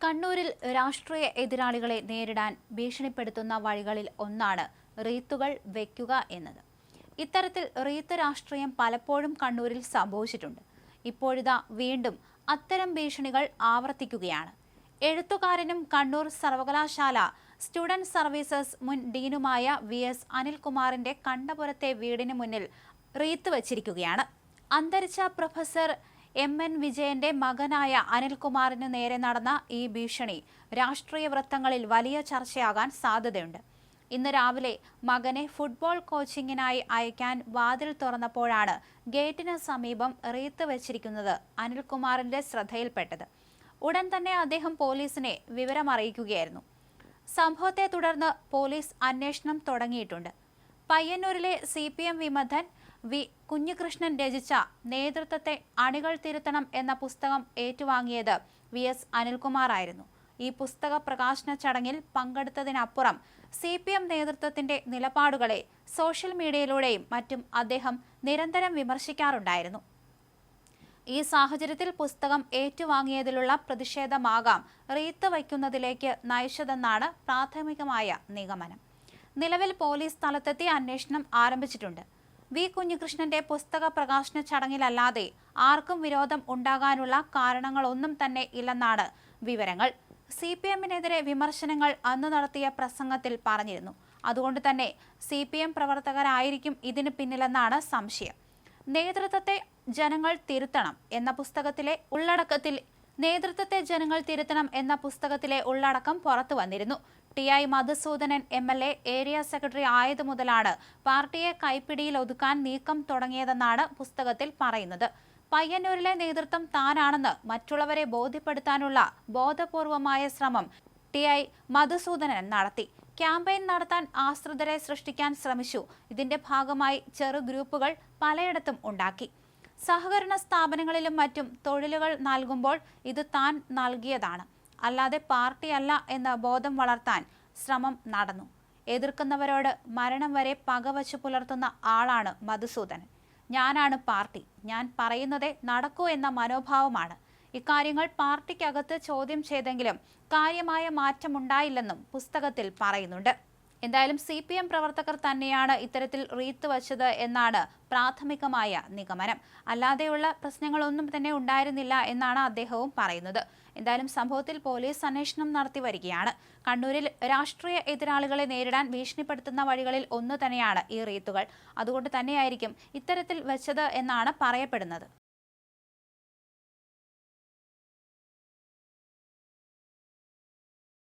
കണ്ണൂരിൽ രാഷ്ട്രീയ എതിരാളികളെ നേരിടാൻ ഭീഷണിപ്പെടുത്തുന്ന വഴികളിൽ ഒന്നാണ് റീത്തുകൾ വയ്ക്കുക എന്നത്. ഇത്തരത്തിൽ റീത്ത് രാഷ്ട്രീയം പലപ്പോഴും കണ്ണൂരിൽ സംഭവിച്ചിട്ടുണ്ട്. ഇപ്പോഴിതാ വീണ്ടും അത്തരം ഭീഷണികൾ ആവർത്തിക്കുകയാണ്. എഴുത്തുകാരനും കണ്ണൂർ സർവകലാശാല സ്റ്റുഡന്റ് സർവീസസ് മുൻ ഡീനുമായ VS അനിൽകുമാറിന്റെ കണ്ടപുരത്തെ വീടിന് മുന്നിൽ റീത്ത് വച്ചിരിക്കുകയാണ്. അന്തരിച്ച പ്രൊഫസർ MN വിജയന്റെ മകനായ അനിൽകുമാറിന് നേരെ നടന്ന ഈ ഭീഷണി രാഷ്ട്രീയ വൃത്തങ്ങളിൽ വലിയ ചർച്ചയാകാൻ സാധ്യതയുണ്ട്. ഇന്ന് രാവിലെ മകനെ ഫുട്ബോൾ കോച്ചിങ്ങിനായി അയക്കാൻ വാതിൽ തുറന്നപ്പോഴാണ് ഗേറ്റിന് സമീപം റീത്ത് വെച്ചിരിക്കുന്നത് അനിൽകുമാറിന്റെ ശ്രദ്ധയിൽപ്പെട്ടത്. ഉടൻ തന്നെ അദ്ദേഹം പോലീസിനെ വിവരമറിയിക്കുകയായിരുന്നു. സംഭവത്തെ തുടർന്ന് പോലീസ് അന്വേഷണം തുടങ്ങിയിട്ടുണ്ട്. പയ്യന്നൂരിലെ CPM വിമതൻ കുഞ്ഞികൃഷ്ണൻ രചിച്ച നേതൃത്വത്തെ അണികൾ തിരുത്തണം എന്ന പുസ്തകം ഏറ്റുവാങ്ങിയത് VS അനിൽകുമാർ ആയിരുന്നു. ഈ പുസ്തക പ്രകാശന ചടങ്ങിൽ പങ്കെടുത്തതിനപ്പുറം CPM നേതൃത്വത്തിന്റെ നിലപാടുകളെ സോഷ്യൽ മീഡിയയിലൂടെയും മറ്റും അദ്ദേഹം നിരന്തരം വിമർശിക്കാറുണ്ടായിരുന്നു. ഈ സാഹചര്യത്തിൽ പുസ്തകം ഏറ്റുവാങ്ങിയതിലുള്ള പ്രതിഷേധമാകാം റീത്ത് വയ്ക്കുന്നതിലേക്ക് നയിച്ചതെന്നാണ് പ്രാഥമികമായ നിഗമനം. നിലവിൽ പോലീസ് സ്ഥലത്തെത്തി അന്വേഷണം ആരംഭിച്ചിട്ടുണ്ട്. കുഞ്ഞികൃഷ്ണന്റെ പുസ്തക പ്രകാശന ചടങ്ങിലല്ലാതെ ആർക്കും വിരോധം ഉണ്ടാകാനുള്ള കാരണങ്ങളൊന്നും തന്നെ ഇല്ലെന്നാണ് വിവരങ്ങൾ. CPMനെതിരെ വിമർശനങ്ങൾ അന്ന് നടത്തിയ പ്രസംഗത്തിൽ പറഞ്ഞിരുന്നു. അതുകൊണ്ട് തന്നെ CPM പ്രവർത്തകരായിരിക്കും ഇതിന് പിന്നിലെന്നാണ് സംശയം. നേതൃത്വത്തെ ജനങ്ങൾ തിരുത്തണം എന്ന പുസ്തകത്തിലെ ഉള്ളടക്കം പുറത്തു വന്നിരുന്നു. TI Madhusoodanan MLA area secretary ആയതു മുതലാണ് പാർട്ടിയെ കൈപ്പിടിയിൽ ഒതുക്കാൻ നീക്കം തുടങ്ങിയതെന്നാണ് പുസ്തകത്തിൽ പറയുന്നത്. പയ്യന്നൂരിലെ നേതൃത്വം താനാണെന്ന് മറ്റുള്ളവരെ ബോധ്യപ്പെടുത്താനുള്ള ബോധപൂർവമായ ശ്രമം TI മധുസൂദനൻ നടത്തി. ക്യാമ്പയിൻ നടത്താൻ ആശ്രിതരെ സൃഷ്ടിക്കാൻ ശ്രമിച്ചു. ഇതിന്റെ ഭാഗമായി ചെറു ഗ്രൂപ്പുകൾ പലയിടത്തും ഉണ്ടാക്കി. സഹകരണ സ്ഥാപനങ്ങളിലും മറ്റും തൊഴിലുകൾ നൽകുമ്പോൾ ഇത് താൻ നൽകിയതാണ്, അല്ലാതെ പാർട്ടിയല്ല എന്ന ബോധം വളർത്താൻ ശ്രമം നടന്നു. എതിർക്കുന്നവരോട് മരണം വരെ പകവച്ചു പുലർത്തുന്ന ആളാണ് മധുസൂദനൻ. ഞാനാണ് പാർട്ടി, ഞാൻ പറയുന്നതേ നടക്കൂ എന്ന മനോഭാവമാണ്. ഇക്കാര്യങ്ങൾ പാർട്ടിക്കകത്ത് ചോദ്യം ചെയ്തെങ്കിലും കാര്യമായ മാറ്റമുണ്ടായില്ലെന്നും പുസ്തകത്തിൽ പറയുന്നുണ്ട്. എന്തായാലും CPM പ്രവർത്തകർ തന്നെയാണ് ഇത്തരത്തിൽ റീത്ത് വച്ചത് എന്നാണ് പ്രാഥമികമായ നിഗമനം. അല്ലാതെയുള്ള പ്രശ്നങ്ങളൊന്നും തന്നെ ഉണ്ടായിരുന്നില്ല എന്നാണ് അദ്ദേഹവും പറയുന്നത്. എന്തായാലും സംഭവത്തിൽ പോലീസ് അന്വേഷണം നടത്തി വരികയാണ്. കണ്ണൂരിൽ രാഷ്ട്രീയ എതിരാളികളെ നേരിടാൻ ഭീഷണിപ്പെടുത്തുന്ന വഴികളിൽ ഒന്ന് തന്നെയാണ് ഈ റീത്തുകൾ. അതുകൊണ്ട് തന്നെയായിരിക്കും ഇത്തരത്തിൽ വെച്ചത് എന്നാണ് പറയപ്പെടുന്നത്.